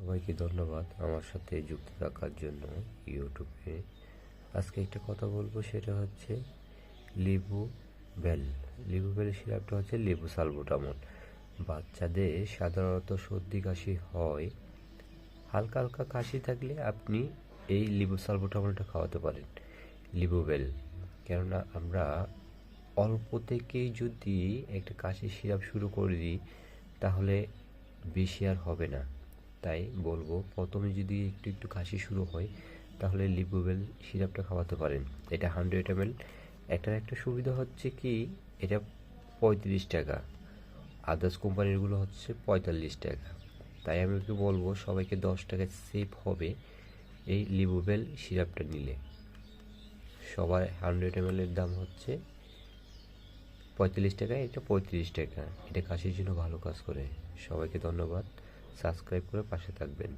সবাইকে ধন্যবাদ আমার সাথে যুক্ত থাকার জন্য ইউটিউবে। আজকে একটা কথা বলবো, সেটা হচ্ছে লেবু বেল। লেবু বেল সিরাপটা হচ্ছে লেবু সালবুটামল। বাচ্চাদের সাধারণত সর্দি কাশি হয়, হালকা হালকা কাশি থাকলে আপনি এই লেবু সালবুটামলটা খাওয়াতে পারেন, লেবু বেল। কেননা আমরা অল্প থেকেই যদি একটা কাশির সিরাপ শুরু করে দিই তাহলে বেশি আর হবে না। তাই বলবো, প্রথমে যদি একটু একটু কাশি শুরু হয় তাহলে লিবুবেল সিরাপটা খাওয়াতে পারেন। এটা 100 ml। এটার একটা সুবিধা হচ্ছে কি, এটা 35 টাকা, আদার্স কোম্পানিরগুলো হচ্ছে 45 টাকা। তাই আমি ওকে বলবো সবাইকে 10 টাকা সেভ হবে এই লিবুবেল সিরাপটা নিলে। সবার 100 ml এর দাম হচ্ছে 45 টাকা, এটা 35 টাকা। এটা কাশির জন্য ভালো কাজ করে। সবাইকে ধন্যবাদ, সাবস্ক্রাইব করে পাশে থাকবেন।